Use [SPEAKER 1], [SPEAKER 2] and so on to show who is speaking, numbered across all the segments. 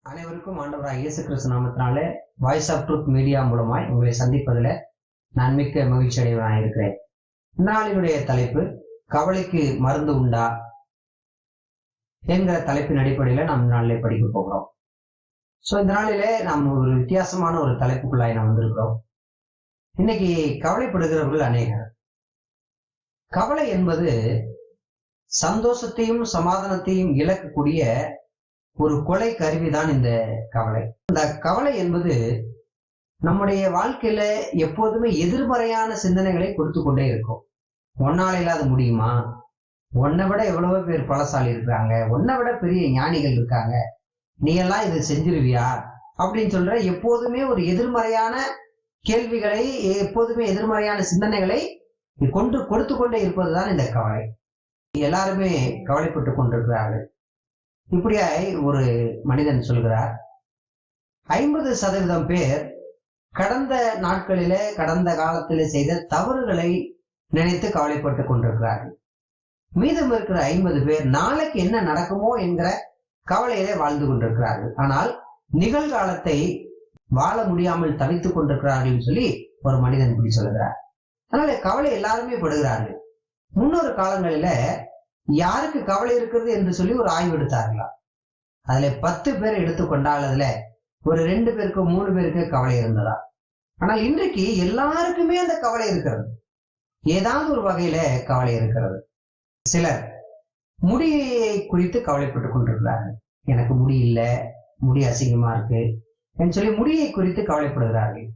[SPEAKER 1] அனைவருக்கும் ஆண்டவராக இயேசு கிறிஸ்து நாமத்தினாலே வாய்ஸ் ஆஃப் ட்ரூத் மீடியா மூலமாய் உங்களை சந்திப்பதில் நான் மிக்க மகிழ்ச்சி அடைவனாக இருக்கிறேன். இந்நாளினுடைய தலைப்பு கவலைக்கு மருந்து உண்டா என்கிற தலைப்பின் அடிப்படையில நாம் நாளிலே படிக்க போகிறோம். இந்த நாளிலே நாம் ஒரு வித்தியாசமான ஒரு தலைப்புக்குள்ளாய் நாம் வந்திருக்கிறோம். இன்னைக்கு கவலைப்படுகிறவர்கள் அநேகர். கவலை என்பது சந்தோஷத்தையும் சமாதானத்தையும் இழக்கக்கூடிய ஒரு கொலை கருவிதான் இந்த கவலை. இந்த கவலை என்பது நம்முடைய வாழ்க்கையில எப்போதுமே எதிர்மறையான சிந்தனைகளை கொடுத்து கொண்டே இருக்கும். ஒன்னால இல்லாத முடியுமா, உன்னை விட எவ்வளவோ பேர் பலசாலி இருக்கிறாங்க, உன்னை விட பெரிய ஞானிகள் இருக்காங்க, நீ எல்லாம் இதை செஞ்சிருவியா அப்படின்னு சொல்ற எப்போதுமே ஒரு எதிர்மறையான கேள்விகளை, எப்போதுமே எதிர்மறையான சிந்தனைகளை கொடுத்து கொண்டே இருப்பதுதான் இந்த கவலை. எல்லாருமே கவலைப்பட்டு கொண்டிருக்கிறார்கள். இப்படியாய் ஒரு மனிதன் சொல்கிறார், 50% பேர் கடந்த நாட்களிலே கடந்த காலத்திலே செய்த தவறுகளை நினைத்து கவலைப்பட்டு கொண்டிருக்கிறார்கள். மீதம் இருக்கிற 50 பேர் நாளைக்கு என்ன நடக்குமோ என்கிற கவலையிலே வாழ்ந்து கொண்டிருக்கிறார்கள். ஆனால் நிகழ்காலத்தை வாழ முடியாமல் தவித்துக் கொண்டிருக்கிறார்கள் சொல்லி ஒரு மனிதன் இப்படி சொல்லுகிறார். அதனால கவலை எல்லாருமே படுகிறார்கள். முன்னொரு காலங்களில யாருக்கு கவலை இருக்கிறது என்று சொல்லி ஒரு ஆய்வு எடுத்தார்களாம். அதுல 10 பேர் எடுத்துக்கொண்டால் அதுல ஒரு 2 பேருக்கு 3 பேருக்கு கவலை இருந்ததா. ஆனால் இன்றைக்கு எல்லாருக்குமே அந்த கவலை இருக்கிறது. ஏதாவது ஒரு வகையில கவலை இருக்கிறது. சிலர் முடியை குறித்து கவலைப்பட்டுக் கொண்டிருக்கிறார்கள். எனக்கு முடி இல்லை, முடி அசிங்கமா இருக்கு என்று சொல்லி முடியை குறித்து கவலைப்படுகிறார்கள்.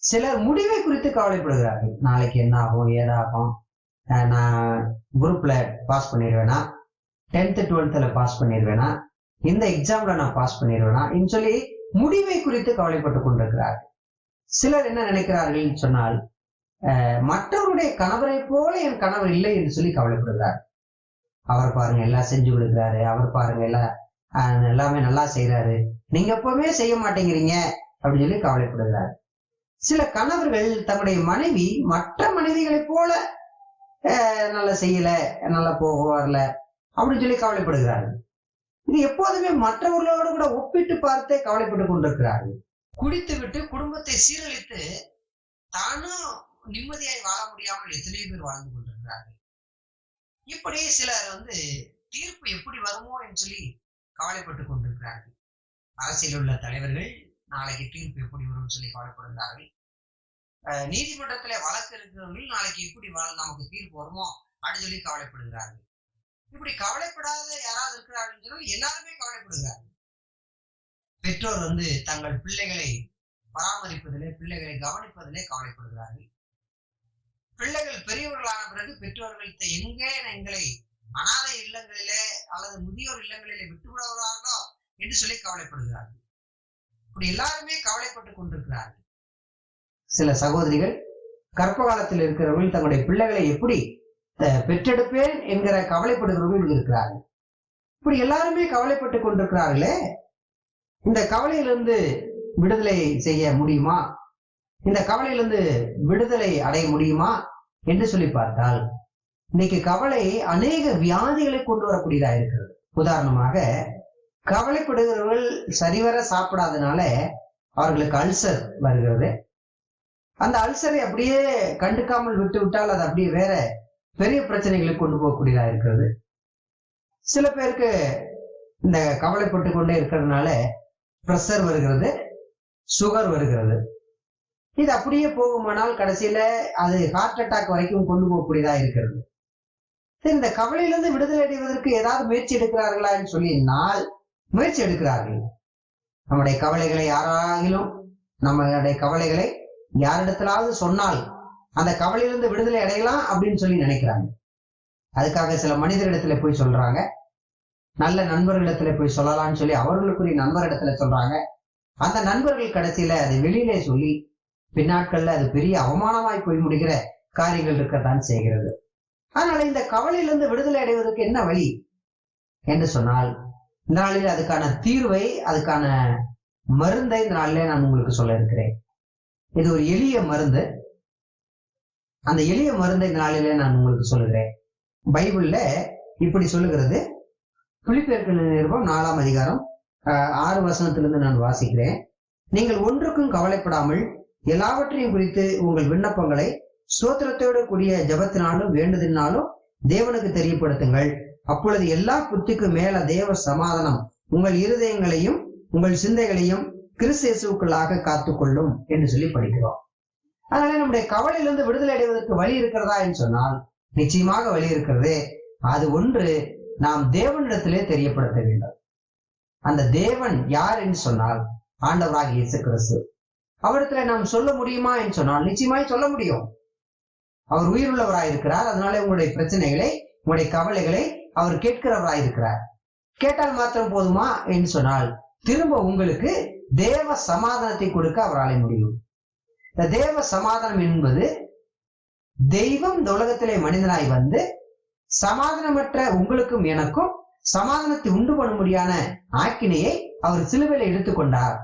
[SPEAKER 1] சிலர் முடிவை குறித்து கவலைப்படுகிறார்கள். நாளைக்கு என்ன ஆகும், ஏதாகும், நான் குரூப்ல பாஸ் பண்ணிடுவேனா, 10th 12th பாஸ் பண்ணிடுவேனா, இந்த எக்ஸாம்ல நான் பாஸ் பண்ணிடுவேனா என்று சொல்லி முடிவை குறித்து கவலைப்பட்டுக் கொண்டிருக்கிறார்கள். சிலர் என்ன நினைக்கிறார்கள் சொன்னால், மற்றவருடைய கணவரை போல என் கணவர் இல்லை என்று சொல்லி கவலைப்படுகிறார். அவர் பாருங்க எல்லாம் செஞ்சு கொடுக்கிறாரு, அவர் பாருங்க எல்லாமே நல்லா செய்யறாரு, நீங்க எப்பவுமே செய்ய மாட்டேங்கிறீங்க அப்படின்னு சொல்லி கவலைப்படுகிறார். சில கணவர்கள் தங்களுடைய மனைவி மற்ற மனைவிகளை போல நல்லா செய்யல, நல்லா போக வரல அப்படின்னு சொல்லி கவலைப்படுகிறார்கள். இது எப்போதுமே மற்றவர்களோடு கூட ஒப்பிட்டு பார்த்தே கவலைப்பட்டுக் கொண்டிருக்கிறார்கள். குடித்து விட்டு குடும்பத்தை சீரழித்து தானும் நிம்மதியாய் வாழ முடியாமல் எத்தனையோ பேர் வாழ்ந்து கொண்டிருக்கிறார்கள். இப்படி சிலர் தீர்ப்பு எப்படி வருமோ என்று சொல்லி கவலைப்பட்டுக் கொண்டிருக்கிறார்கள். அரசியல் உள்ள தலைவர்கள் நாளைக்கு தீர்ப்பு எப்படி வரும் சொல்லி கவலைப்படுகிறார்கள். நீதிமன்றத்துல வழக்கு இருக்கிறவர்கள் நாளைக்கு எப்படி நமக்கு தீர்ப்பு வருமோ அப்படின்னு சொல்லி கவலைப்படுகிறார்கள். இப்படி கவலைப்படாத யாராவது இருக்கிறார்கள், எல்லாருமே கவலைப்படுகிறார்கள். பெற்றோர் தங்கள் பிள்ளைகளை பராமரிப்பதிலே, பிள்ளைகளை கவனிப்பதிலே கவலைப்படுகிறார்கள். பிள்ளைகள் பெரியவர்களான பிறகு பெற்றோர்கள்ட்ட எங்களை அனாதை இல்லங்களிலே அல்லது முதியோர் இல்லங்களிலே விட்டுவிடுவார்களோ என்று சொல்லி கவலைப்படுகிறார்கள். இப்படி எல்லாருமே கவலைப்பட்டுக் கொண்டிருக்கிறார்கள். சில சகோதரிகள் கர்ப்ப காலத்தில் இருக்கிறவர்கள் தங்களுடைய பிள்ளைகளை எப்படி பெற்றெடுப்பேன் என்கிற கவலைப்படுகிறவர்கள் இருக்கிறார்கள். இப்படி எல்லாருமே கவலைப்பட்டுக் கொண்டிருக்கிறார்களே, இந்த கவலையிலிருந்து விடுதலை செய்ய முடியுமா, இந்த கவலையிலிருந்து விடுதலை அடைய முடியுமா என்று சொல்லி பார்த்தால், இன்னைக்கு கவலை அநேக வியாதிகளை கொண்டு வரக்கூடியதா இருக்கிறது. உதாரணமாக, கவலைப்படுகிறவர்கள் சரிவர சாப்பிடாதனால அவர்களுக்கு அல்சர் வருகிறது. அந்த அல்சரை அப்படியே கண்டுக்காமல் விட்டு விட்டால் அது அப்படியே வேற பெரிய பிரச்சனைகளுக்கு கொண்டு போகக்கூடியதா இருக்கிறது. சில பேருக்கு இந்த கவலைப்பட்டு கொண்டே இருக்கிறதுனால பிரஷர் வருகிறது, சுகர் வருகிறது. இது அப்படியே போகுமானால் கடைசியில அது ஹார்ட் அட்டாக் வரைக்கும் கொண்டு போகக்கூடியதா இருக்கிறது. இந்த கவலையிலிருந்து விடுதலை அடைவதற்கு ஏதாவது முயற்சி எடுக்கிறார்களா என்று சொல்லினால் முயற்சி எடுக்கிறார்கள். நம்முடைய கவலைகளை யாரிடத்திலாவது சொன்னால் அந்த கவலையிலிருந்து விடுதலை அடையலாம் அப்படின்னு சொல்லி நினைக்கிறாங்க. அதுக்காக சில மனிதரிடத்துல போய் சொல்றாங்க, நல்ல நண்பர்களிடத்துல போய் சொல்லலாம்னு சொல்லி அவர்களுக்குரிய நண்பரிடத்துல சொல்றாங்க. அந்த நண்பர்கள் கடைசியில அதை வெளியிலே சொல்லி பின்னாட்கள்ல அது பெரிய அவமானமாய் போய் முடிகிற காரியங்கள் இருக்கத்தான் செய்கிறது. அதனால இந்த கவலையிலிருந்து விடுதலை அடைவதற்கு என்ன வழி என்று சொன்னால், இந்த நாளில் அதுக்கான தீர்வை, அதுக்கான மருந்தை இந்த நாளிலே நான் உங்களுக்கு சொல்ல இருக்கிறேன். இது ஒரு எளிய மருந்து. அந்த எளிய மருந்தை இந்த நாளிலே நான் உங்களுக்கு சொல்லுகிறேன். பைபிள்ல இப்படி சொல்லுகிறது. பிலிப்பியர்கள் நிருபம் 4ஆம் அதிகாரம் 6 வசனத்திலிருந்து நான் வாசிக்கிறேன். நீங்கள் ஒன்றுக்கும் கவலைப்படாமல் எல்லாவற்றையும் குறித்து உங்கள் விண்ணப்பங்களை ஸ்தோத்திரத்தோடு கூடிய ஜெபத்தினாலும் வேண்டுதலினாலும் தேவனுக்கு தெரியப்படுத்துங்கள். அப்பொழுது எல்லா புத்திக்கும் மேல தேவ சமாதானம் உங்கள் இருதயங்களையும் உங்கள் சிந்தைகளையும் கிறிஸ்து இயேசுவுக்குள்ளாக காத்துக்கொள்ளும் என்று சொல்லி படிக்கிறோம். அதனால நம்முடைய கவலையிலிருந்து விடுதலை அடைவதற்கு வழி இருக்கிறதா என்று சொன்னால் நிச்சயமாக வழி இருக்கிறது. அது ஒன்று, நாம் தேவனிடத்திலே தெரியப்படுத்த வேண்டும். அந்த தேவன் யார் என்று சொன்னால் ஆண்டவராகிய இயேசு கிறிஸ்து. அவரிடத்துல நாம் சொல்ல முடியுமா என்று சொன்னால் நிச்சயமாய் சொல்ல முடியும். அவர் உயிருள்ளவராயிருக்கிறார். அதனால உங்களுடைய பிரச்சனைகளை, உங்களுடைய கவலைகளை அவர் கேட்கிறவராயிருக்கிறார். கேட்டால் மாத்திரம் போதுமா என்று சொன்னால் திரும்ப உங்களுக்கு தேவ சமாதானத்தை கொடுக்க அவரால் முடியும். இந்த தேவ சமாதானம் என்பது தெய்வம் இந்த உலகத்திலே மனிதனாய் வந்து சமாதானமற்ற உங்களுக்கும் எனக்கும் சமாதானத்தை உண்டு பண்ணும்படியான ஆக்கினையை அவர் சிலுவையில எடுத்துக்கொண்டார்.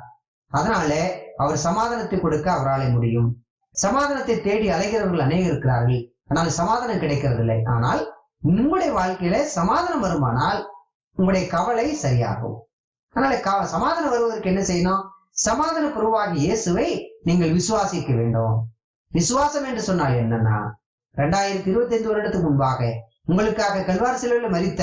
[SPEAKER 1] அதனால அவர் சமாதானத்தை கொடுக்க அவரால் முடியும். சமாதானத்தை தேடி அலைகிறவர்கள் அநேகர் இருக்கிறார்கள், ஆனால் சமாதானம் கிடைக்கிறதில்லை. ஆனால் உங்களுடைய வாழ்க்கையில சமாதானம் வருமானால் உங்களுடைய கவலை சரியாகும். அதனால சமாதானம் வருவதற்கு என்ன செய்யணும்? சமாதான பிரபுவாகிய இயேசுவை நீங்கள் விசுவாசிக்க வேண்டும். விசுவாசம் என்று சொன்னால் என்னன்னா, 2025 வருடத்துக்கு முன்பாக உங்களுக்காக கல்வாரி சிலுவையில் மரித்த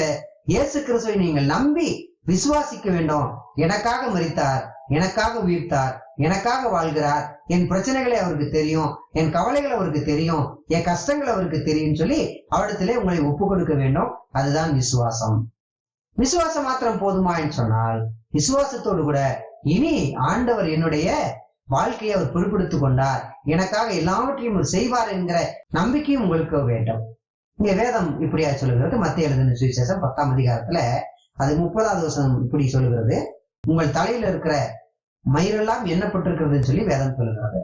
[SPEAKER 1] இயேசு கிறிஸ்துவை நீங்கள் நம்பி விசுவாசிக்க வேண்டும். எனக்காக மரித்தார், எனக்காக உயிர்த்தார், எனக்காக வாழ்கிறார், என் பிரச்சனைகளை அவருக்கு தெரியும், என் கவலைகள் அவருக்கு தெரியும், என் கஷ்டங்கள் அவருக்கு தெரியும் சொல்லி அவரிடத்திலே உங்களை ஒப்பு கொடுக்க வேண்டும். அதுதான் விசுவாசம். விசுவாசம் மாத்திரம் போதுமா என்று சொன்னால், விசுவாசத்தோடு கூட இனி ஆண்டவர் என்னுடைய வாழ்க்கையை அவர் பொறுப்பெடுத்துக் கொண்டார், எனக்காக எல்லாவற்றையும் அவர் செய்வார் என்கிற நம்பிக்கையும் உங்களுக்கு வேண்டும். இங்க வேதம் இப்படியா சொல்லுகிறது. மத்திய எழுதின சுவிசேஷம் 10ஆம் அதிகாரத்துல அது 30வது வசனம் இப்படி சொல்லுகிறது. உங்கள் தலையில இருக்கிற மயிரெல்லாம் எண்ணப்பட்டிருக்கிறதுன்னு சொல்லி வேதம் சொல்லுகிறது.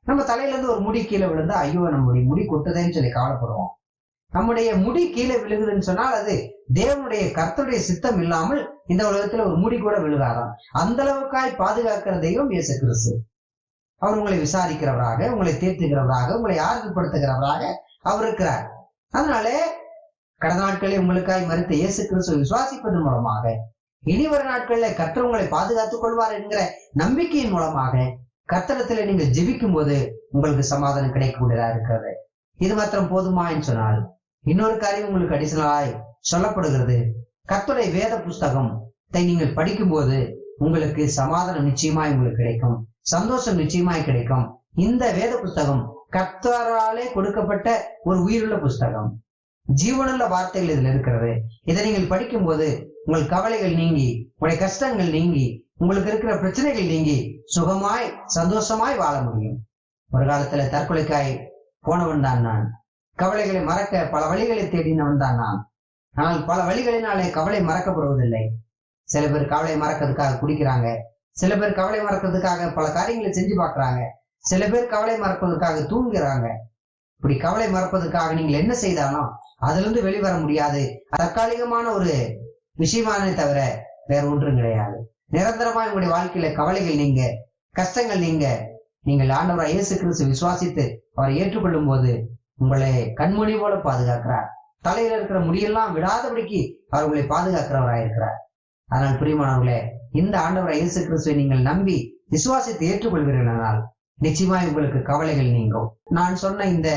[SPEAKER 1] நம்ம தலையில இருந்து ஒரு முடி கீழே விழுந்தா ஐயோ நம்முடைய முடி கொட்டுதேன்னு சொல்லி கவலைப்படுவோம். நம்முடைய முடி கீழே விழுகுதுன்னு சொன்னால் அது தேவனுடைய கர்த்தருடைய சித்தம் இல்லாமல் இந்த உலகத்துல ஒரு முடி கூட விழுகாதான். அந்த அளவுக்காய் பாதுகாக்கிற தெய்வம் இயேசு கிறிஸ்து. அவர் உங்களை விசாரிக்கிறவராக, உங்களை தீர்த்துகிறவராக, உங்களை ஆறுதல்படுத்துகிறவராக அவர் இருக்கிறார். அதனால கடந்த நாட்களில் உங்களுக்காய் மரித்த இயேசு கிறிஸ்துவை விசுவாசிப்பதன் மூலமாக இனி வரும் நாட்கள்ல கர்த்தர் உங்களை பாதுகாத்துக் கொள்வார் என்கிற நம்பிக்கையின் மூலமாக கர்த்தரிடத்துல நீங்க ஜெபிக்கும் போது உங்களுக்கு சமாதானம் கிடைக்கக்கூடியதா இருக்கிறது. இது மாத்திரம் போதுமா என்று சொன்னால் இன்னொரு காரியம் உங்களுக்கு அடிஷனலாய் சொல்லப்படுகிறது. கர்த்தருடைய வேத புஸ்தகத்தை நீங்கள் படிக்கும் போது உங்களுக்கு சமாதானம் நிச்சயமாய் உங்களுக்கு கிடைக்கும், சந்தோஷம் நிச்சயமாய் கிடைக்கும். இந்த வேத புஸ்தகம் கர்த்தராலே கொடுக்கப்பட்ட ஒரு உயிருள்ள புஸ்தகம், ஜீவனுள்ள வார்த்தைகள் இதுல இருக்கிறது. இதை நீங்கள் படிக்கும் போது உங்கள் கவலைகள் நீங்கி, உங்களுடைய கஷ்டங்கள் நீங்கி, உங்களுக்கு இருக்கிற பிரச்சனைகள் நீங்கி சுகமாய் சந்தோஷமாய் வாழ முடியும். ஒரு காலத்துல தற்கொலைக்காய் போனவன் தான் நான். கவலைகளை மறக்க பல வழிகளை தேடினவன் தான் நான். ஆனால் பல வழிகளினாலே கவலை மறக்கப்படுவதில்லை. சில பேர் கவலை மறக்கிறதுக்காக குடிக்கிறாங்க, சில பேர் கவலை மறக்கிறதுக்காக பல காரியங்களை செஞ்சு பார்க்கறாங்க, சில பேர் கவலை மறப்பதற்காக தூங்குறாங்க. இப்படி கவலை மறப்பதற்காக நீங்கள் என்ன செய்தாலும் அதுல இருந்து வெளிவர முடியாது. தற்காலிகமான ஒரு விஷயமானே தவிர வேற ஒன்றும் கிடையாது. நிரந்தரமா உங்களுடைய வாழ்க்கையில கவலைகள் நீங்க, கஷ்டங்கள் நீங்க, நீங்கள் ஆண்டவராய் இயேசு கிறிஸ்து விசுவாசித்து அவரை ஏற்றுக்கொள்ளும் போது உங்களை கண்மணி போல பாதுகாக்கிறார். தலையில இருக்கிற முடியெல்லாம் விடாதபடிக்கு அவர் உங்களை பாதுகாக்கிறவராயிருக்கிறார். அதனால் பிரியமானவர்களே, இந்த ஆண்டவராய் இயேசு கிறிஸ்துவை நீங்கள் நம்பி விசுவாசித்து ஏற்றுக்கொள்வீர்களானால் நிச்சயமாய் உங்களுக்கு கவலைகள் நீங்கும். நான் சொன்ன இந்த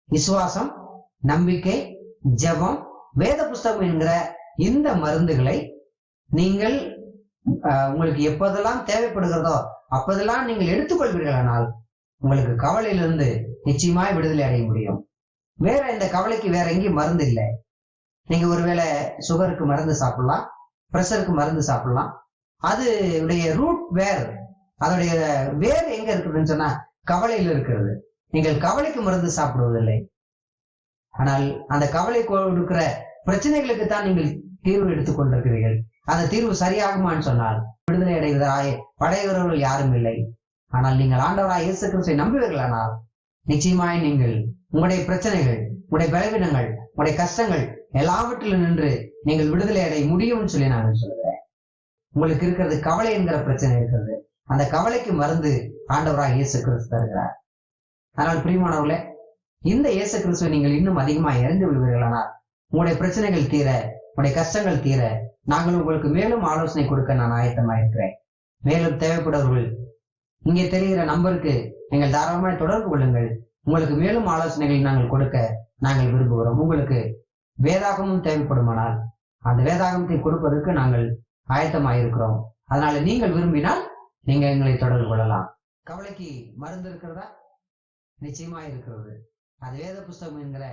[SPEAKER 1] விசுவாசம், நம்பிக்கை, ஜெபம், வேத புஸ்தகம் என்கிற இந்த மருந்துகளை நீங்கள் உங்களுக்கு எப்போதெல்லாம் தேவைப்படுகிறதோ அப்போதெல்லாம் நீங்கள் எடுத்துக்கொள்வீர்களானால் உங்களுக்கு கவலையிலிருந்து நிச்சயமாய் விடுதலை அடைய முடியும். வேற இந்த கவலைக்கு வேற எங்கேயும் மருந்து இல்லை. நீங்க ஒருவேளை சுகருக்கு மருந்து சாப்பிடலாம், பிரஷருக்கு மருந்து சாப்பிடலாம். அது உடைய ரூட் வேர், அதோடைய வேர் எங்க இருக்குதுன்னு சொன்னா கவலையில் இருக்கிறது. நீங்கள் கவலைக்கு மருந்து சாப்பிடுவதில்லை, ஆனால் அந்த கவலை கொடுக்கிற பிரச்சனைகளுக்கு தான் நீங்கள் தீர்வு எடுத்துக் கொண்டிருக்கிறீர்கள். அந்த தீர்வு சரியாகுமான்னு சொன்னால் விடுதலை அடைகிறவர்கள் யாரும் இல்லை. ஆனால் நீங்கள் ஆண்டவராய் இயேசு கிறிஸ்துவை நம்புவீர்களானால் நிச்சயமாய் நீங்கள் உங்களுடைய பிரச்சனைகள், உங்களுடைய பலவீனங்கள், உங்களுடைய கஷ்டங்கள் எல்லாவற்றிலும் நின்று நீங்கள் விடுதலை அடைய முடியும்னு சொல்லி நான் சொல்கிறேன். உங்களுக்கு இருக்கிறது கவலை என்கிற பிரச்சனை இருக்கிறது. அந்த கவலைக்கு மருந்து ஆண்டவராய் இயேசு கிறிஸ்து தருகிறார். ஆனால் பிரியமானவர்களே, இந்த இயேசு கிறிஸ்துவை நீங்கள் இன்னும் அதிகமாக இறந்து விடுவீர்களானால் உங்களுடைய பிரச்சனைகள் தீர உங்களுடைய கஷ்டங்கள் தீர நாங்கள் உங்களுக்கு மேலும் ஆலோசனை கொடுக்க நான் ஆயத்தமாயிருக்கிறேன். மேலும் தேவைப்படுவர்கள் இங்கே தெரிகிற நம்பருக்கு நீங்கள் தாராளமாய் தொடர்பு கொள்ளுங்கள். உங்களுக்கு மேலும் ஆலோசனைகளை நாங்கள் கொடுக்க நாங்கள் விரும்புகிறோம். உங்களுக்கு வேதாகமும் தேவைப்படுமானால் அந்த வேதாகமத்தை கொடுப்பதற்கு நாங்கள் ஆயத்தமாயிருக்கிறோம். அதனால நீங்கள் விரும்பினால் நீங்க எங்களை தொடர்பு கொள்ளலாம். கவலைக்கு மருந்து இருக்கிறதா? நிச்சயமா இருக்கிறது. அது வேத புஸ்தகம் என்கிற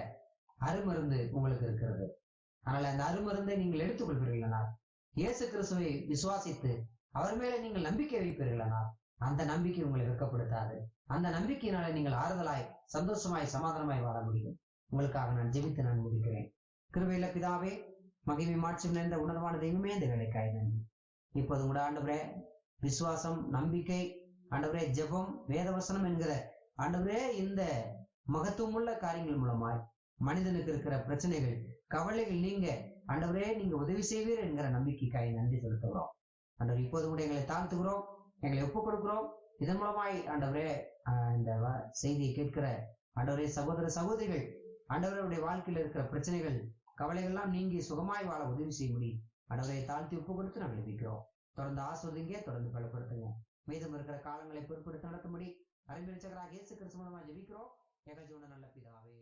[SPEAKER 1] அருமருந்து உங்களுக்கு இருக்கிறது. அதனால அந்த அருமருந்தை நீங்கள் எடுத்துக்கொள்வீர்களானால், இயேசு கிறிஸ்துவை விசுவாசித்து அவர் மேல நீங்கள் நம்பிக்கை வைப்பீர்களானால், அந்த நம்பிக்கை உங்களை வெட்கப்படுத்தாது. அந்த நம்பிக்கையினால நீங்கள் ஆறுதலாய், சந்தோஷமாய், சமாதானமாய் வாழ முடியும். உங்களுக்காக நான் ஜெபித்து நான் முடிக்கிறேன். கிருபையுள்ள பிதாவே, மகிமை மாட்சி நிறைந்த உணர்வான தெய்வமே, இந்த வேலைக்காய் நன்றி. இப்போது உங்களோட ஆண்டவரே விசுவாசம், நம்பிக்கை, ஆண்டவரே ஜெபம், வேதவசனம் என்கிற ஆண்டவரே இந்த மகத்துவமுள்ள காரியங்கள் மூலமாய் மனிதனுக்கு இருக்கிற பிரச்சனைகள், கவலைகள் நீங்க ஆண்டவரே நீங்க உதவி செய்வீர் என்கிற நம்பிக்கைக்காய் நன்றி செலுத்துகிறோம். ஆண்டவர் இப்போது கூட எங்களை தாழ்த்துகிறோம், எங்களை ஒப்புக் கொடுக்கிறோம். இதன் மூலமாய் ஆண்டவரே இந்த செய்தியை கேட்கிற ஆண்டவரே சகோதர சகோதரிகள் ஆண்டவருடைய வாழ்க்கையில் இருக்கிற பிரச்சனைகள், கவலைகள் எல்லாம் நீங்கி சுகமாய் வாழ உதவி செய்ய முடியும். ஆண்டவரை தாழ்த்தி ஒப்பு கொடுத்து நாங்கள் ஜெபிக்கிறோம். தொடர்ந்து ஆஸ்வதிங்க, தொடர்ந்து பலப்படுத்துங்க. மீதம் இருக்கிற காலங்களை பொறுப்பெடுத்து நடத்தும்படி அறிஞராக இயேசு கிறிஸ்து மூலமா ஜெபிக்கிறோம். எங்கள் ஜீவன நல்ல பிதாவே.